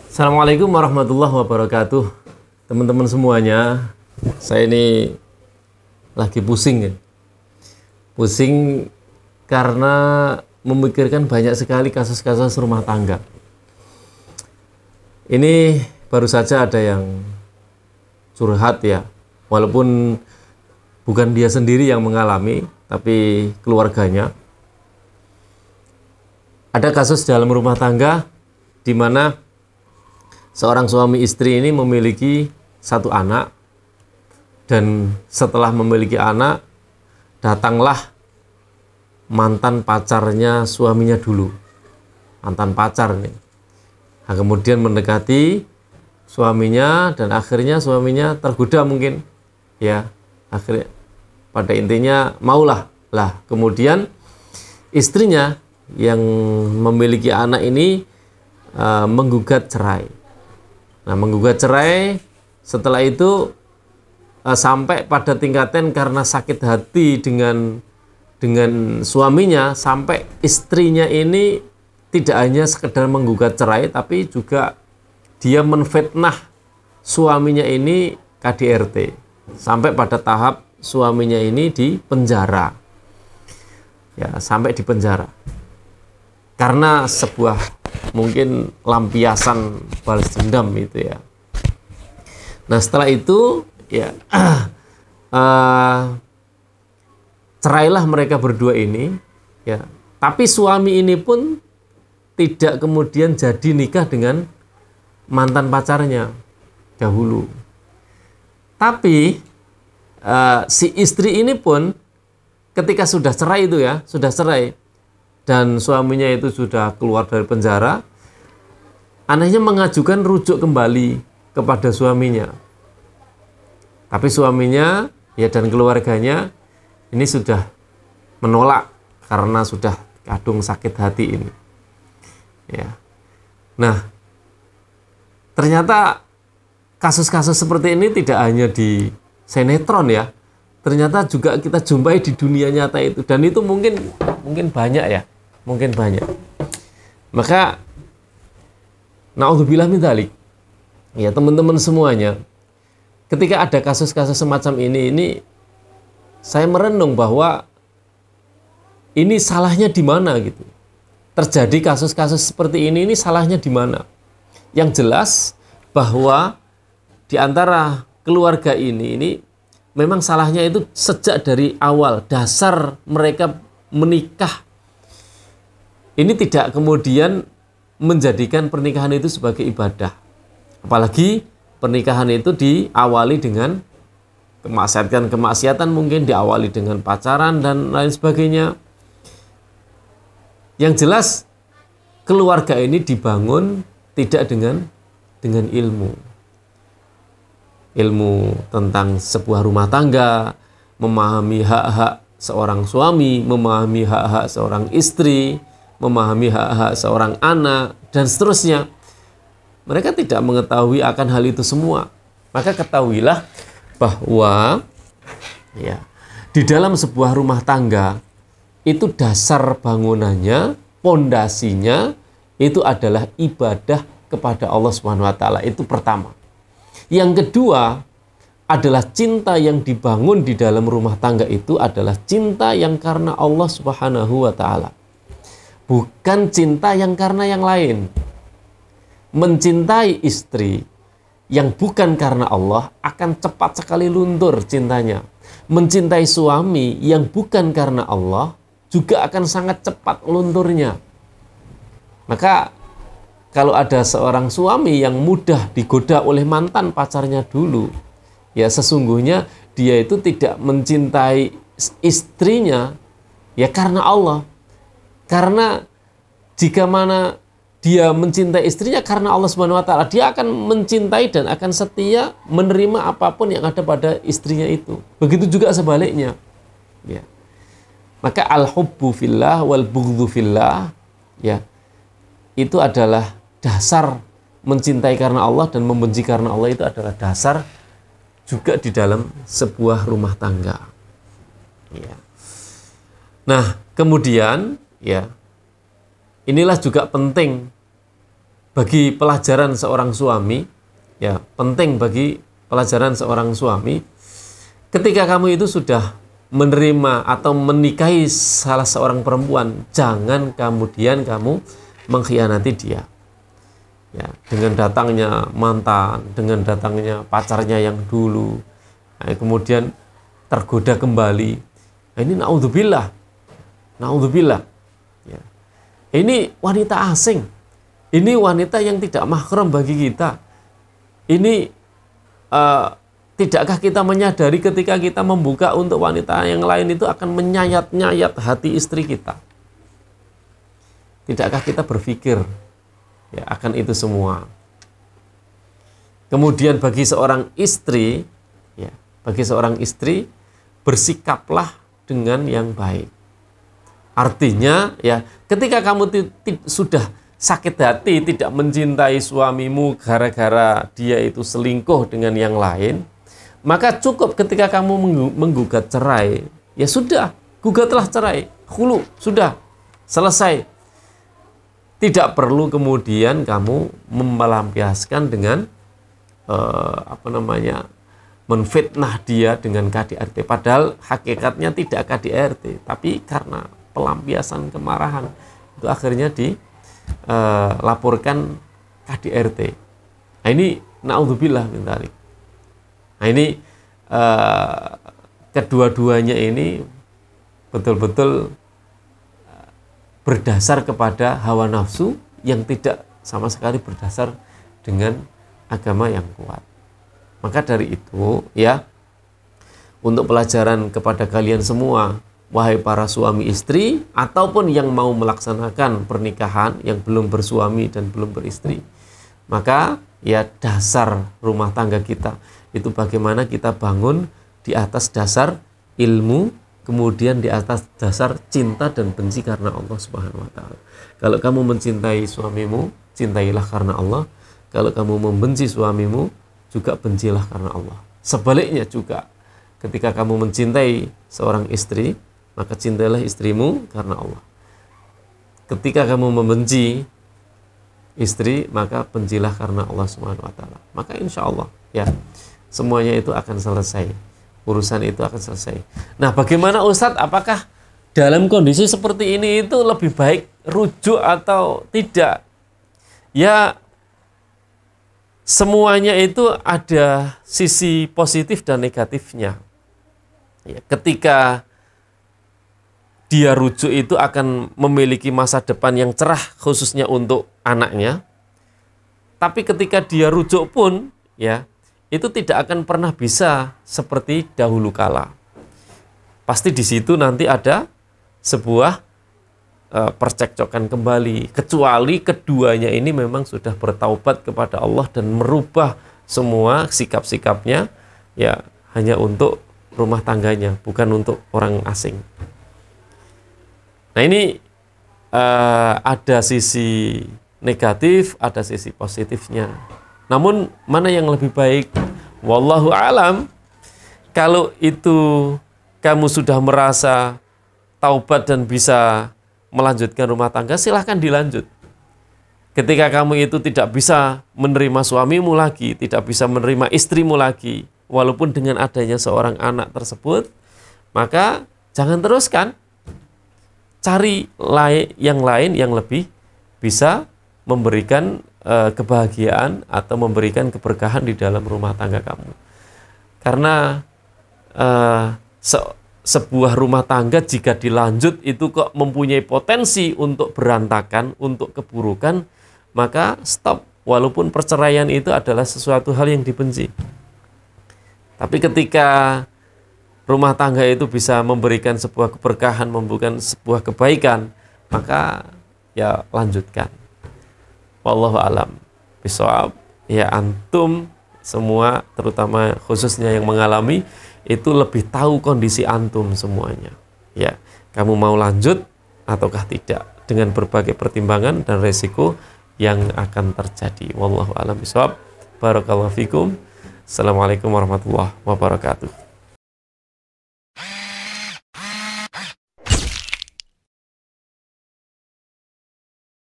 Assalamualaikum warahmatullahi wabarakatuh. Teman-teman semuanya, saya ini lagi pusing ya. Pusing karena memikirkan banyak sekali kasus-kasus rumah tangga. Ini baru saja ada yang curhat ya, walaupun bukan dia sendiri yang mengalami, tapi keluarganya. Ada kasus dalam rumah tangga di mana seorang suami istri ini memiliki satu anak, dan setelah memiliki anak, datanglah mantan pacarnya suaminya dulu. Mantan pacar nih. Nah, kemudian mendekati suaminya dan akhirnya suaminya tergoda mungkin. Ya, akhirnya pada intinya maulah. Lah, kemudian istrinya yang memiliki anak ini menggugat cerai. Nah, menggugat cerai, setelah itu sampai pada tingkatan karena sakit hati dengan suaminya, sampai istrinya ini tidak hanya sekedar menggugat cerai, tapi juga dia menfitnah suaminya ini KDRT, sampai pada tahap suaminya ini di penjara. Ya, sampai di penjara. Karena sebuah mungkin lampiasan balas dendam itu ya. Nah, setelah itu ya cerailah mereka berdua ini ya. Tapi suami ini pun tidak kemudian jadi nikah dengan mantan pacarnya dahulu. Tapi si istri ini pun ketika sudah cerai itu ya, sudah cerai dan suaminya itu sudah keluar dari penjara, anehnya mengajukan rujuk kembali kepada suaminya. Tapi suaminya ya dan keluarganya ini sudah menolak karena sudah kadung sakit hati ini. Ya. Nah, ternyata kasus-kasus seperti ini tidak hanya di sinetron ya. Ternyata juga kita jumpai di dunia nyata itu, dan itu mungkin banyak ya. Mungkin banyak. Maka naudzubillah min dzalik. Ya, teman-teman semuanya, ketika ada kasus-kasus semacam ini saya merenung bahwa ini salahnya di mana gitu. Terjadi kasus-kasus seperti ini salahnya di mana? Yang jelas bahwa di antara keluarga ini memang salahnya itu sejak dari awal, dasar mereka menikah. Ini tidak kemudian menjadikan pernikahan itu sebagai ibadah. Apalagi pernikahan itu diawali dengan kemaksiatan mungkin diawali dengan pacaran dan lain sebagainya. Yang jelas keluarga ini dibangun tidak dengan ilmu. Ilmu tentang sebuah rumah tangga, memahami hak-hak seorang suami, memahami hak-hak seorang istri, memahami hak-hak seorang anak, dan seterusnya. Mereka tidak mengetahui akan hal itu semua. Maka ketahuilah bahwa ya, di dalam sebuah rumah tangga itu dasar bangunannya, pondasinya itu adalah ibadah kepada Allah Subhanahu wa taala. Itu pertama. Yang kedua adalah cinta yang dibangun di dalam rumah tangga itu adalah cinta yang karena Allah Subhanahu wa taala. Bukan cinta yang karena yang lain. Mencintai istri yang bukan karena Allah akan cepat sekali luntur cintanya. Mencintai suami yang bukan karena Allah juga akan sangat cepat lunturnya. Maka kalau ada seorang suami yang mudah digoda oleh mantan pacarnya dulu, ya sesungguhnya dia itu tidak mencintai istrinya ya karena Allah. Karena jika mana dia mencintai istrinya karena Allah Subhanahu wa taala, dia akan mencintai dan akan setia menerima apapun yang ada pada istrinya itu. Begitu juga sebaliknya. Ya. Maka al-hubbu fillah wal bughdhu fillah, ya. Itu adalah dasar mencintai karena Allah dan membenci karena Allah, itu adalah dasar juga di dalam sebuah rumah tangga. Ya. Nah, kemudian ya, inilah juga penting bagi pelajaran seorang suami, ya penting bagi pelajaran seorang suami, ketika kamu itu sudah menerima atau menikahi salah seorang perempuan, jangan kemudian kamu mengkhianati dia. Ya, dengan datangnya mantan, dengan datangnya pacarnya yang dulu, kemudian tergoda kembali. Ini naudzubillah. Naudzubillah. Ya. Ini wanita asing. Ini wanita yang tidak mahram bagi kita. Ini tidakkah kita menyadari ketika kita membuka untuk wanita yang lain itu akan menyayat-nyayat hati istri kita? Tidakkah kita berpikir ya akan itu semua? Kemudian bagi seorang istri, ya, bagi seorang istri bersikaplah dengan yang baik. Artinya ya, ketika kamu sudah sakit hati tidak mencintai suamimu gara-gara dia itu selingkuh dengan yang lain, maka cukup ketika kamu menggugat cerai, ya sudah, gugatlah cerai, khulu, sudah selesai. Tidak perlu kemudian kamu melampiaskan dengan menfitnah dia dengan KDRT, padahal hakikatnya tidak KDRT, tapi karena pelampiasan kemarahan itu akhirnya dilaporkan KDRT. Nah, ini naudzubillah min dzalik. Nah, ini kedua-duanya ini betul-betul berdasar kepada hawa nafsu yang tidak sama sekali berdasar dengan agama yang kuat. Maka dari itu ya, untuk pelajaran kepada kalian semua, wahai para suami istri ataupun yang mau melaksanakan pernikahan yang belum bersuami dan belum beristri, maka ya dasar rumah tangga kita itu bagaimana kita bangun di atas dasar ilmu, kemudian di atas dasar cinta dan benci karena Allah Subhanahu wa taala. Kalau kamu mencintai suamimu, cintailah karena Allah. Kalau kamu membenci suamimu, juga bencilah karena Allah. Sebaliknya juga, ketika kamu mencintai seorang istri, maka cintailah istrimu karena Allah. Ketika kamu membenci istri, maka bencilah karena Allah Subhanahu wa taala. Maka insya Allah ya, semuanya itu akan selesai. Urusan itu akan selesai. Nah, bagaimana Ustadz? Apakah dalam kondisi seperti ini itu lebih baik rujuk atau tidak? Ya, semuanya itu ada sisi positif dan negatifnya. Ya, ketika dia rujuk itu akan memiliki masa depan yang cerah khususnya untuk anaknya. Tapi ketika dia rujuk pun ya, itu tidak akan pernah bisa seperti dahulu kala. Pasti di situ nanti ada sebuah percekcokan kembali, kecuali keduanya ini memang sudah bertaubat kepada Allah dan merubah semua sikap-sikapnya ya hanya untuk rumah tangganya, bukan untuk orang asing. Nah, ini ada sisi negatif, ada sisi positifnya. Namun mana yang lebih baik? Wallahu alam. Kalau itu kamu sudah merasa taubat dan bisa melanjutkan rumah tangga, silahkan dilanjut. Ketika kamu itu tidak bisa menerima suamimu lagi, tidak bisa menerima istrimu lagi, walaupun dengan adanya seorang anak tersebut, maka jangan teruskan. Cari yang lain yang lebih bisa memberikan kebahagiaan atau memberikan keberkahan di dalam rumah tangga kamu. Karena sebuah rumah tangga jika dilanjut itu kok mempunyai potensi untuk berantakan, untuk keburukan, maka stop. Walaupun perceraian itu adalah sesuatu hal yang dibenci. Tapi ketika rumah tangga itu bisa memberikan sebuah keberkahan, memberikan sebuah kebaikan, maka ya lanjutkan. Wallahu alam bishawab. Ya, antum semua, terutama khususnya yang mengalami, itu lebih tahu kondisi antum semuanya. Ya, kamu mau lanjut ataukah tidak dengan berbagai pertimbangan dan resiko yang akan terjadi. Wallahu alam bishawab. Barakallahu fikum. Assalamualaikum warahmatullahi wabarakatuh.